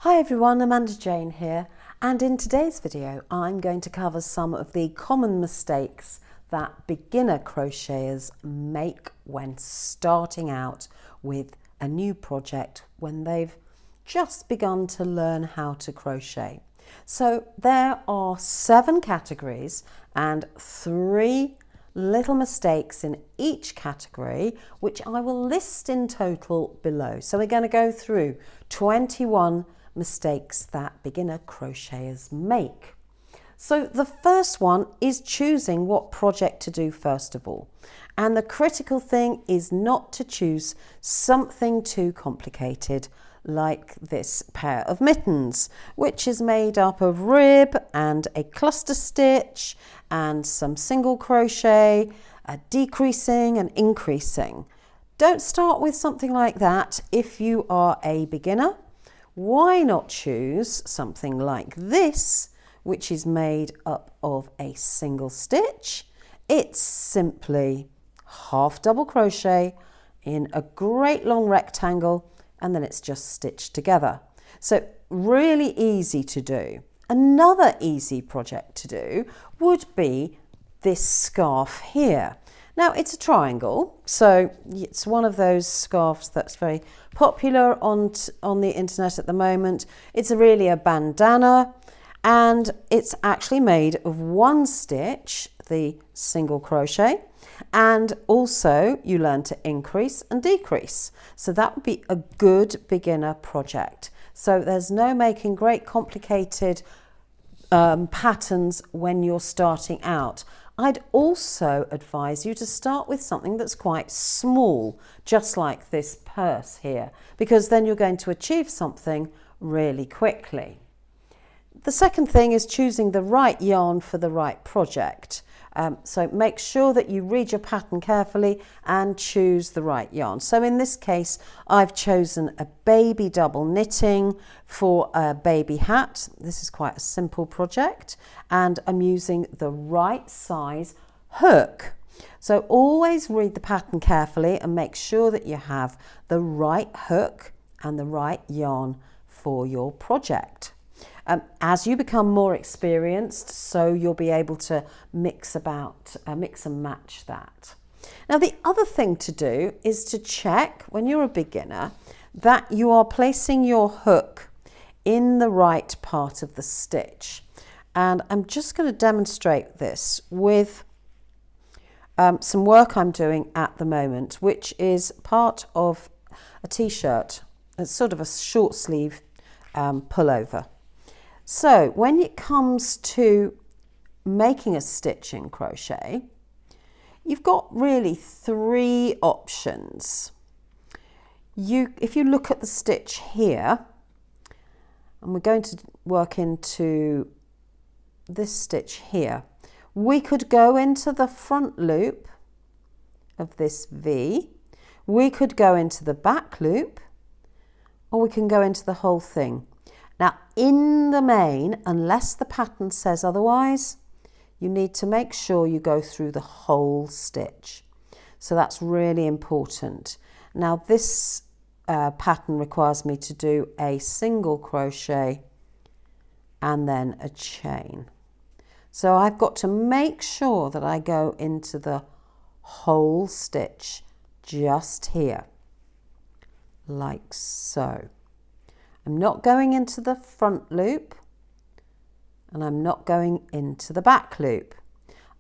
Hi everyone, Amanda Jane here, and in today's video I'm going to cover some of the common mistakes that beginner crocheters make when starting out with a new project when they've just begun to learn how to crochet. So there are 7 categories and 3 little mistakes in each category, which I will list in total below. So we're going to go through 21 mistakes that beginner crocheters make. So the first one is choosing what project to do first of all. And the critical thing is not to choose something too complicated like this pair of mittens, which is made up of rib and a cluster stitch and some single crochet, decreasing and increasing. Don't start with something like that if you are a beginner. Why not choose something like this, which is made up of a single stitch? It's simply half double crochet in a great long rectangle, and then it's just stitched together. So really easy to do. Another easy project to do would be this scarf here. Now it's a triangle, so it's one of those scarves that's very popular on the internet at the moment. It's really a bandana, and it's actually made of 1 stitch, the single crochet, and also you learn to increase and decrease. So that would be a good beginner project. So there's no making great complicated patterns when you're starting out. I'd also advise you to start with something that's quite small, just like this purse here, because then you're going to achieve something really quickly. The second thing is choosing the right yarn for the right project. So make sure that you read your pattern carefully and choose the right yarn. So in this case, I've chosen a baby double knitting for a baby hat. This is quite a simple project, and I'm using the right size hook. So always read the pattern carefully and make sure that you have the right hook and the right yarn for your project. As you become more experienced, so you'll be able to mix and match that. Now the other thing to do is to check when you're a beginner that you are placing your hook in the right part of the stitch. And I'm just going to demonstrate this with some work I'm doing at the moment, which is part of a t-shirt. It's sort of a short sleeve pullover. So when it comes to making a stitch in crochet, you've got really 3 options. If you look at the stitch here, and we're going to work into this stitch here, we could go into the front loop of this V, we could go into the back loop, or we can go into the whole thing. Now, in the main, unless the pattern says otherwise, you need to make sure you go through the whole stitch. So that's really important. Now, this pattern requires me to do a single crochet and then a chain. So I've got to make sure that I go into the whole stitch just here, like so. I'm not going into the front loop, and I'm not going into the back loop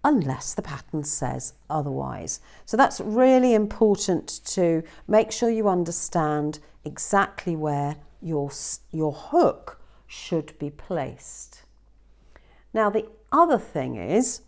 unless the pattern says otherwise. So that's really important to make sure you understand exactly where your hook should be placed. Now the other thing is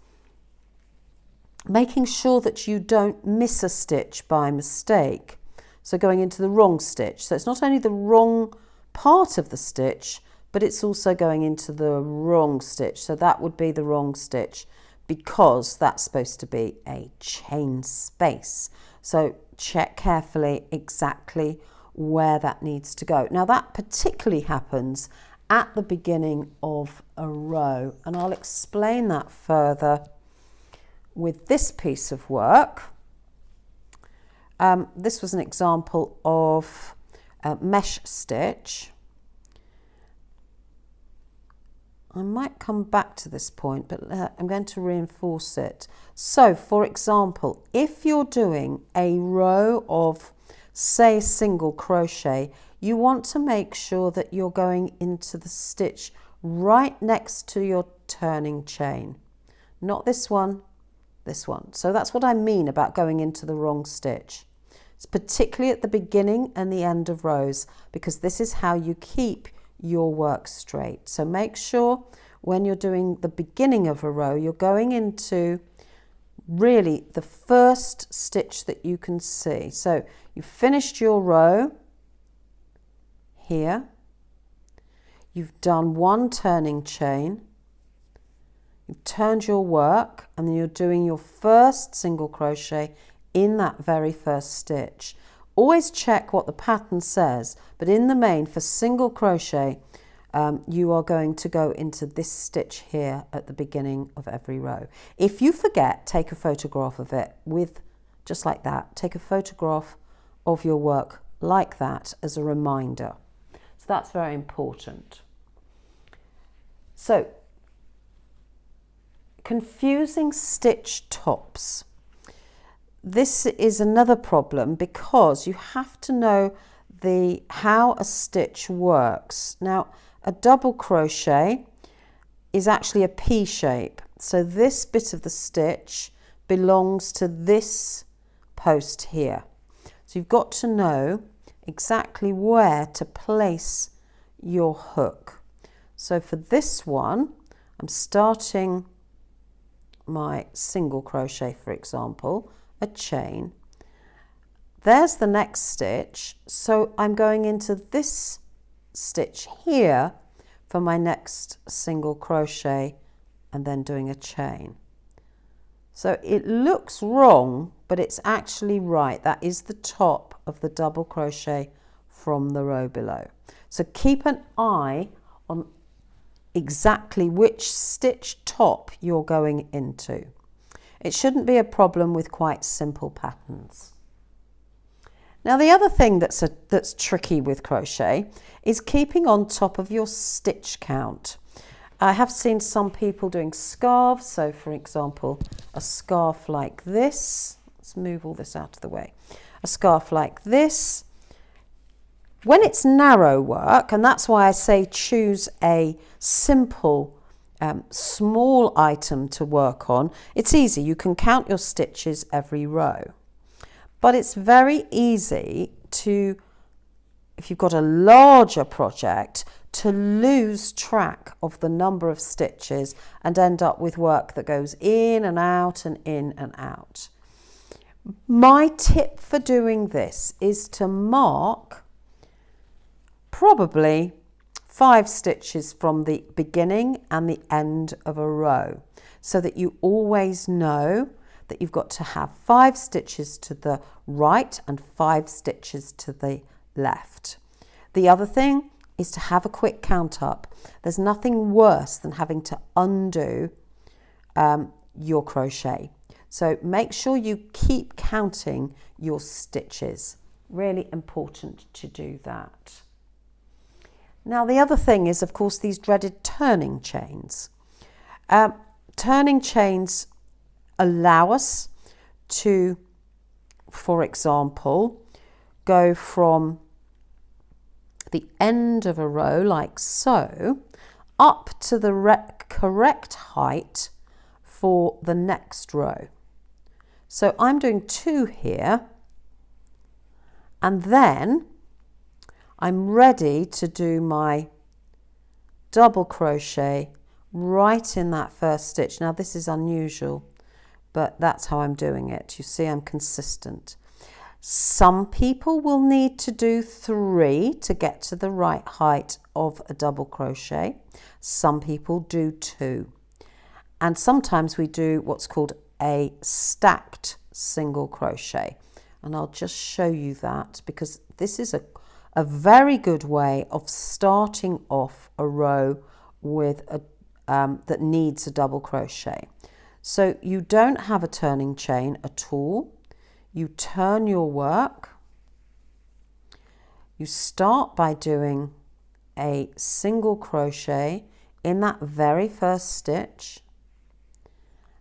making sure that you don't miss a stitch by mistake. So going into the wrong stitch. So it's not only the wrong part of the stitch, but it's also going into the wrong stitch. So that would be the wrong stitch because that's supposed to be a chain space. So check carefully exactly where that needs to go. Now that particularly happens at the beginning of a row, and I'll explain that further with this piece of work. This was an example of mesh stitch. I might come back to this point, but I'm going to reinforce it. So, for example, if you're doing a row of, say, single crochet, you want to make sure that you're going into the stitch right next to your turning chain. Not this one, this one. So that's what I mean about going into the wrong stitch. It's particularly at the beginning and the end of rows, because this is how you keep your work straight. So make sure when you're doing the beginning of a row, you're going into really the first stitch that you can see. So you've finished your row here, you've done one turning chain, you've turned your work, and then you're doing your first single crochet in that very first stitch. Always check what the pattern says, but in the main, for single crochet, you are going to go into this stitch here at the beginning of every row. If you forget, take a photograph of it with, just like that, take a photograph of your work like that as a reminder. So that's very important. So, confusing stitch tops. This is another problem because you have to know how a stitch works. Now, a double crochet is actually a P shape. So this bit of the stitch belongs to this post here. So you've got to know exactly where to place your hook. So for this one, I'm starting my single crochet, for example, a chain. There's the next stitch, so I'm going into this stitch here for my next single crochet and then doing a chain. So it looks wrong, but it's actually right. That is the top of the double crochet from the row below. So keep an eye on exactly which stitch top you're going into. It shouldn't be a problem with quite simple patterns. Now the other thing that's tricky with crochet is keeping on top of your stitch count. I have seen some people doing scarves, so for example a scarf like this, let's move all this out of the way, a scarf like this. When it's narrow work, and that's why I say choose a simple small item to work on, it's easy, you can count your stitches every row. But it's very easy to, if you've got a larger project, to lose track of the number of stitches and end up with work that goes in and out and in and out. My tip for doing this is to mark probably 5 stitches from the beginning and the end of a row, so that you always know that you've got to have 5 stitches to the right and 5 stitches to the left. The other thing is to have a quick count up. There's nothing worse than having to undo your crochet. So make sure you keep counting your stitches. Really important to do that. Now the other thing is, of course, these dreaded turning chains. Turning chains allow us to, for example, go from the end of a row like so up to the correct height for the next row. So I'm doing 2 here, and then I'm ready to do my double crochet right in that first stitch. Now this is unusual, but that's how I'm doing it. You see, I'm consistent. Some people will need to do 3 to get to the right height of a double crochet. Some people do 2. And sometimes we do what's called a stacked single crochet. And I'll just show you that, because this is a very good way of starting off a row with that needs a double crochet. So you don't have a turning chain at all. You turn your work. You start by doing a single crochet in that very first stitch,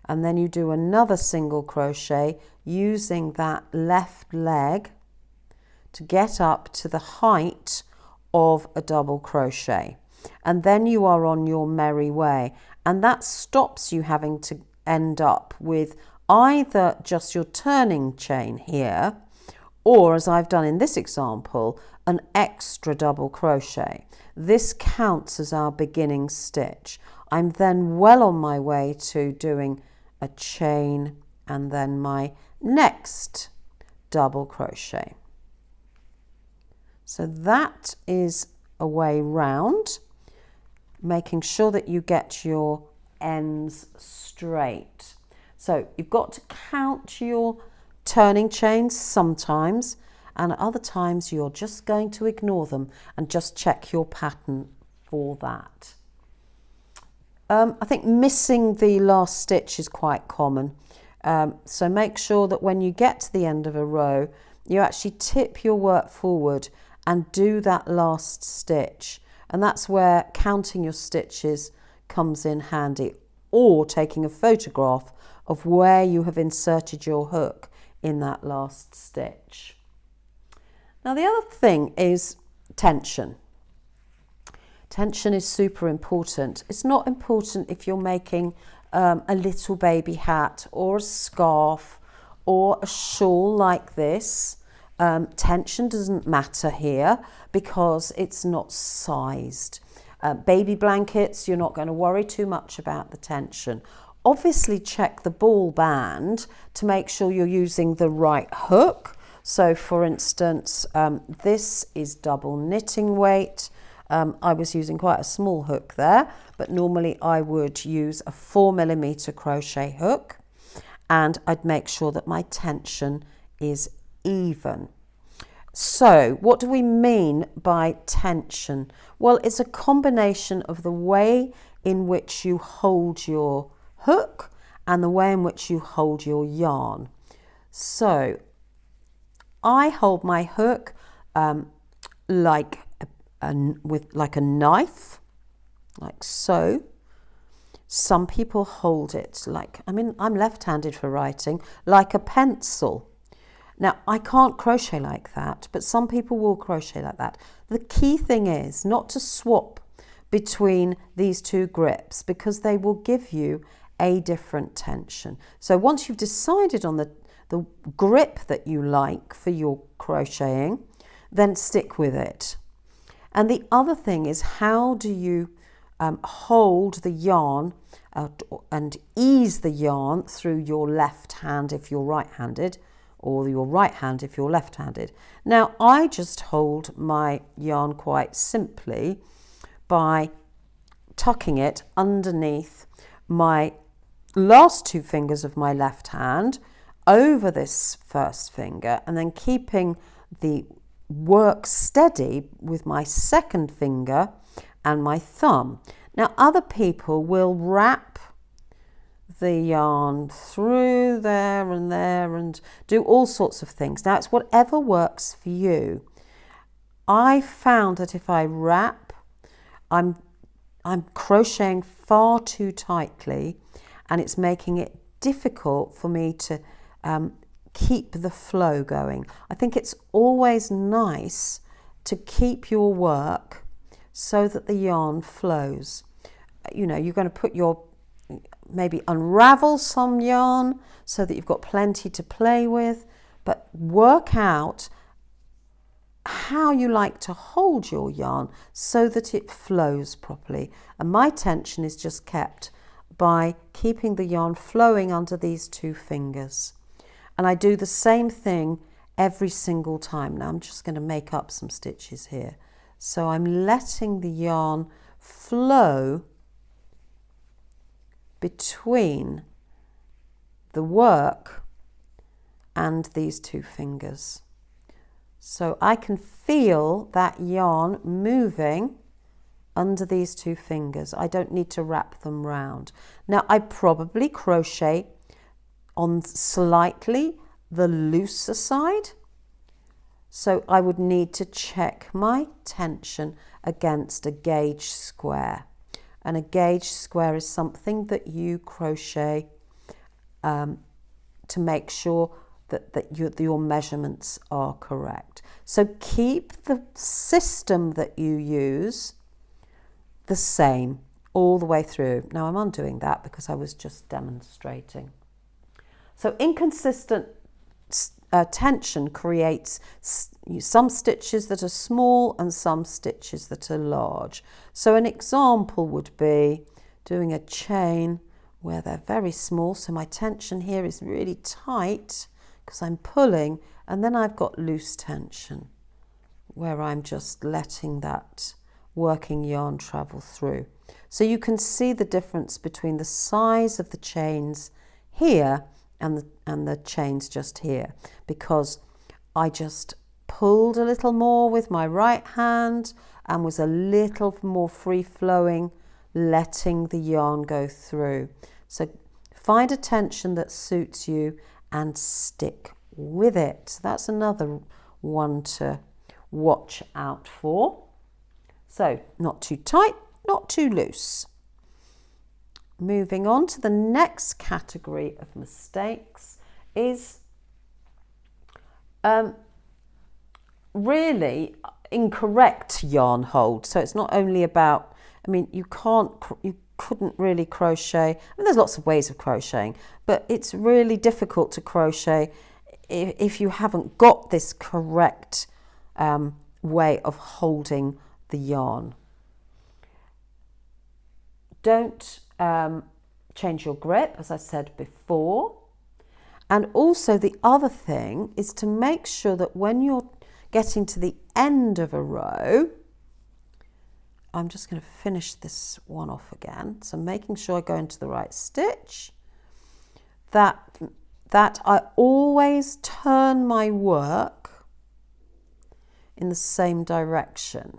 and then you do another single crochet using that left leg to get up to the height of a double crochet, and then you are on your merry way, and that stops you having to end up with either just your turning chain here, or, as I've done in this example, an extra double crochet. This counts as our beginning stitch. I'm then well on my way to doing a chain and then my next double crochet. So that is a way round, making sure that you get your ends straight. So you've got to count your turning chains sometimes, and at other times you're just going to ignore them and just check your pattern for that. I think missing the last stitch is quite common. So make sure that when you get to the end of a row, you actually tip your work forward and do that last stitch. And that's where counting your stitches comes in handy, or taking a photograph of where you have inserted your hook in that last stitch. Now the other thing is tension. Tension is super important. It's not important if you're making a little baby hat or a scarf or a shawl like this. Tension doesn't matter here because it's not sized. Baby blankets, you're not going to worry too much about the tension. Obviously check the ball band to make sure you're using the right hook. So for instance, this is double knitting weight. I was using quite a small hook there, but normally I would use a 4mm crochet hook, and I'd make sure that my tension is even. So what do we mean by tension? Well, it's a combination of the way in which you hold your hook and the way in which you hold your yarn. So I hold my hook like a knife, like so. Some people hold it like, I'm left-handed for writing, like a pencil. Now, I can't crochet like that, but some people will crochet like that. The key thing is not to swap between these two grips, because they will give you a different tension. So once you've decided on the grip that you like for your crocheting, then stick with it. And the other thing is, how do you hold the yarn and ease the yarn through your left hand if you're right-handed, or your right hand if you're left-handed. Now, I just hold my yarn quite simply by tucking it underneath my last two fingers of my left hand over this first finger, and then keeping the work steady with my second finger and my thumb. Now, other people will wrap the yarn through there and do all sorts of things. Now, it's whatever works for you. I found that if I wrap, I'm crocheting far too tightly, and it's making it difficult for me to keep the flow going. I think it's always nice to keep your work so that the yarn flows. You know, you're going to put maybe unravel some yarn so that you've got plenty to play with, but work out how you like to hold your yarn so that it flows properly. And my tension is just kept by keeping the yarn flowing under these two fingers. And I do the same thing every single time. Now I'm just going to make up some stitches here. So I'm letting the yarn flow between the work and these two fingers. So I can feel that yarn moving under these two fingers. I don't need to wrap them round. Now I probably crochet on slightly the looser side, so I would need to check my tension against a gauge square. and a gauge square is something that you crochet to make sure that your measurements are correct. So keep the system that you use the same all the way through. Now I'm undoing that because I was just demonstrating. So inconsistent tension creates some stitches that are small and some stitches that are large. So an example would be doing a chain where they're very small, so my tension here is really tight because I'm pulling, and then I've got loose tension where I'm just letting that working yarn travel through. So you can see the difference between the size of the chains here and the chains just here, because I just pulled a little more with my right hand and was a little more free-flowing, letting the yarn go through. So find a tension that suits you and stick with it. That's another one to watch out for. So not too tight, not too loose. Moving on to the next category of mistakes is really incorrect yarn hold. So it's not only about, I mean, you couldn't really crochet. I mean, there's lots of ways of crocheting, but it's really difficult to crochet if you haven't got this correct way of holding the yarn. Don't change your grip, as I said before. And also the other thing is to make sure that when you're getting to the end of a row, I'm just going to finish this one off again. So making sure I go into the right stitch, that I always turn my work in the same direction.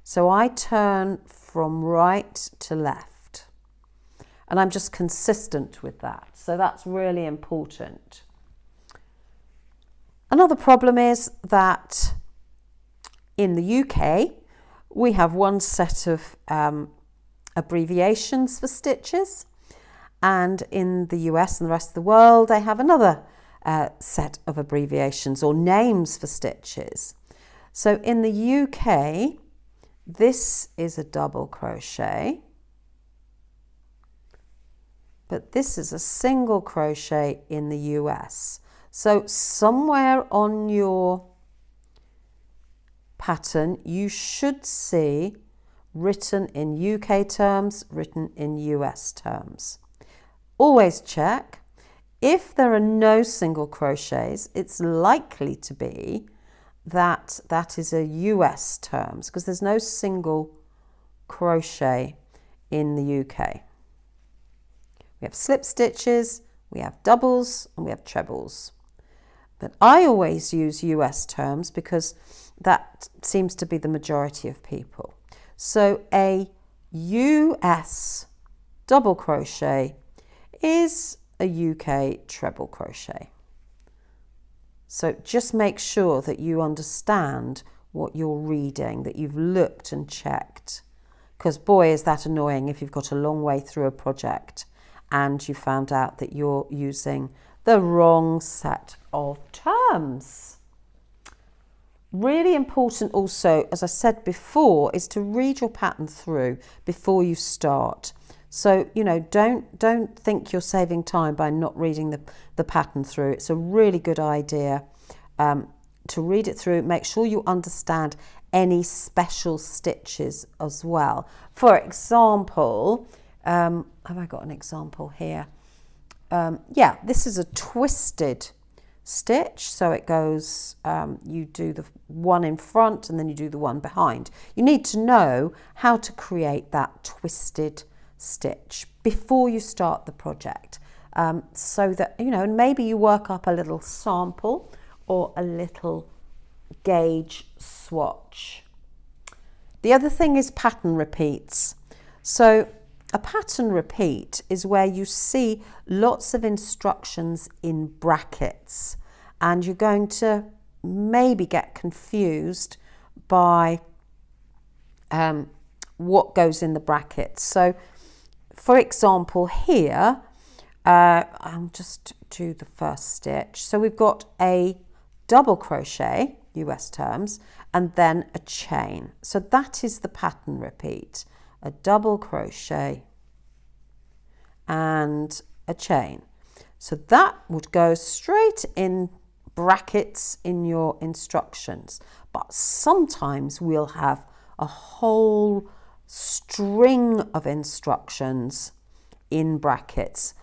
So I turn from right to left, and I'm just consistent with that. So that's really important. Another problem is that in the UK, we have one set of abbreviations for stitches, and in the US and the rest of the world, they have another set of abbreviations or names for stitches. So in the UK, this is a double crochet, but this is a single crochet in the US. So somewhere on your pattern, you should see written in UK terms, written in US terms. Always check. If there are no single crochets, it's likely to be that is a US terms, because there's no single crochet in the UK. We have slip stitches, we have doubles, and we have trebles. But I always use US terms because that seems to be the majority of people. So a US double crochet is a UK treble crochet. So just make sure that you understand what you're reading, that you've looked and checked. Because boy, is that annoying if you've got a long way through a project and you found out that you're using the wrong set of terms. Really important also, as I said before, is to read your pattern through before you start. So, you know, don't think you're saving time by not reading the pattern through. It's a really good idea to read it through. Make sure you understand any special stitches as well. For example, have I got an example here? Yeah, this is a twisted stitch. So it goes, you do the one in front and then you do the one behind. You need to know how to create that twisted stitch before you start the project, so that, you know, and maybe you work up a little sample or a little gauge swatch. The other thing is pattern repeats. So a pattern repeat is where you see lots of instructions in brackets, and you're going to maybe get confused by what goes in the brackets. So for example here, I'll just do the first stitch. So we've got a double crochet, US terms, and then a chain. So that is the pattern repeat, a double crochet and a chain. So that would go straight in brackets in your instructions, but sometimes we'll have a whole string of instructions in brackets.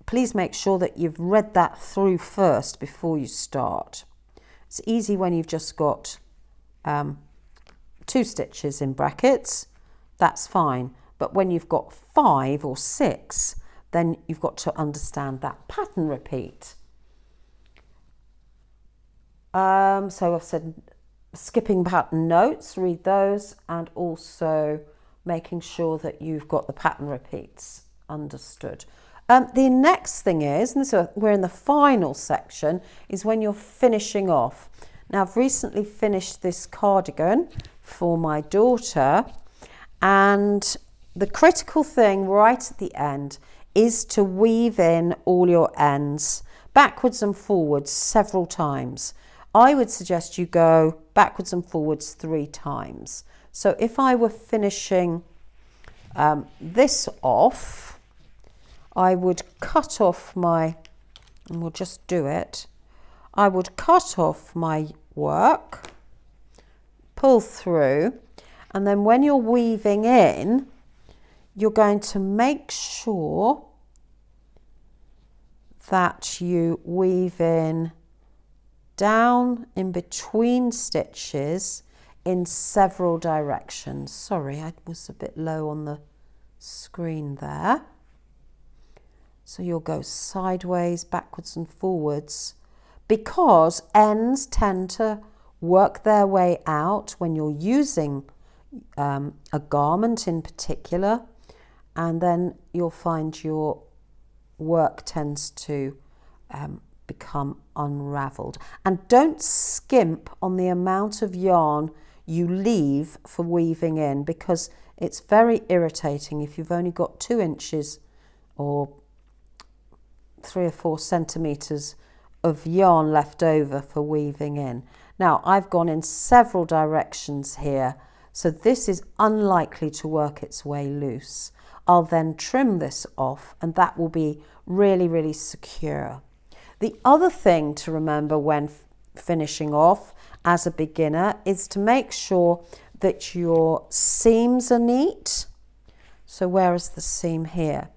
Please make sure that you've read that through first before you start. It's easy when you've just got 2 stitches in brackets, that's fine. But when you've got 5 or 6, then you've got to understand that pattern repeat. So I've said skipping pattern notes, read those, and also making sure that you've got the pattern repeats understood. The next thing is, and so we're in the final section, is when you're finishing off. Now I've recently finished this cardigan for my daughter, and the critical thing right at the end is to weave in all your ends backwards and forwards several times. I would suggest you go backwards and forwards 3 times. So if I were finishing this off, I would cut off my, and we'll just do it, I would cut off my work, pull through, and then when you're weaving in, you're going to make sure that you weave in down in between stitches in several directions. Sorry, I was a bit low on the screen there. So you'll go sideways, backwards and forwards, because ends tend to work their way out when you're using a garment in particular, and then you'll find your work tends to become unraveled. And don't skimp on the amount of yarn you leave for weaving in, because it's very irritating if you've only got 2 inches or 3 or 4 centimeters of yarn left over for weaving in. Now I've gone in several directions here, so this is unlikely to work its way loose. I'll then trim this off, and that will be really, really secure. The other thing to remember when finishing off as a beginner is to make sure that your seams are neat. So where is the seam here?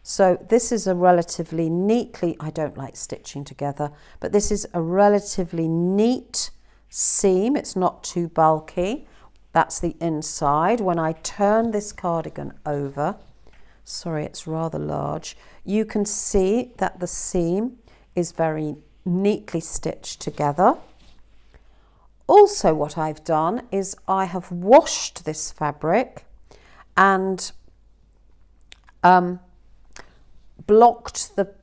So this is a relatively neatly, I don't like stitching together, but this is a relatively neat seam. It's not too bulky. That's the inside. When I turn this cardigan over, sorry, it's rather large, you can see that the seam is very neatly stitched together. Also, what I've done is I have washed this fabric and blocked the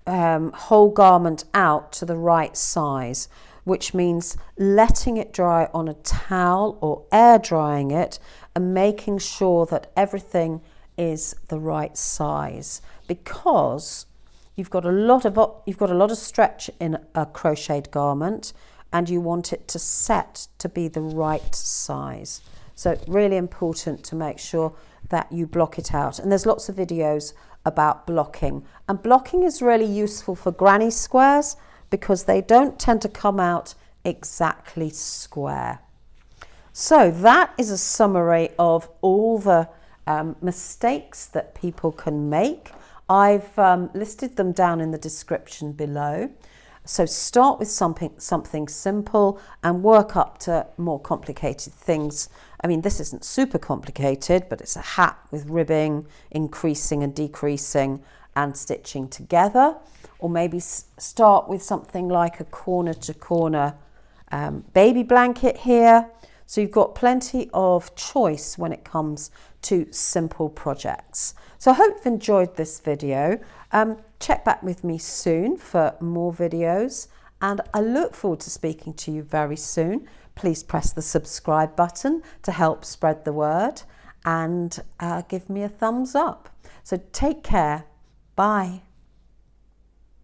whole garment out to the right size, which means letting it dry on a towel or air drying it and making sure that everything is the right size, because you've got a lot of stretch in a crocheted garment and you want it to set to be the right size. So really important to make sure that you block it out. And there's lots of videos about blocking, and blocking is really useful for granny squares because they don't tend to come out exactly square. So that is a summary of all the mistakes that people can make. I've listed them down in the description below. So start with something simple and work up to more complicated things. I mean, this isn't super complicated, but it's a hat with ribbing, increasing and decreasing and stitching together. Or maybe start with something like a corner to corner baby blanket here. So you've got plenty of choice when it comes to simple projects. So I hope you've enjoyed this video. Check back with me soon for more videos, and I look forward to speaking to you very soon. Please press the subscribe button to help spread the word, and give me a thumbs up. So take care. Bye.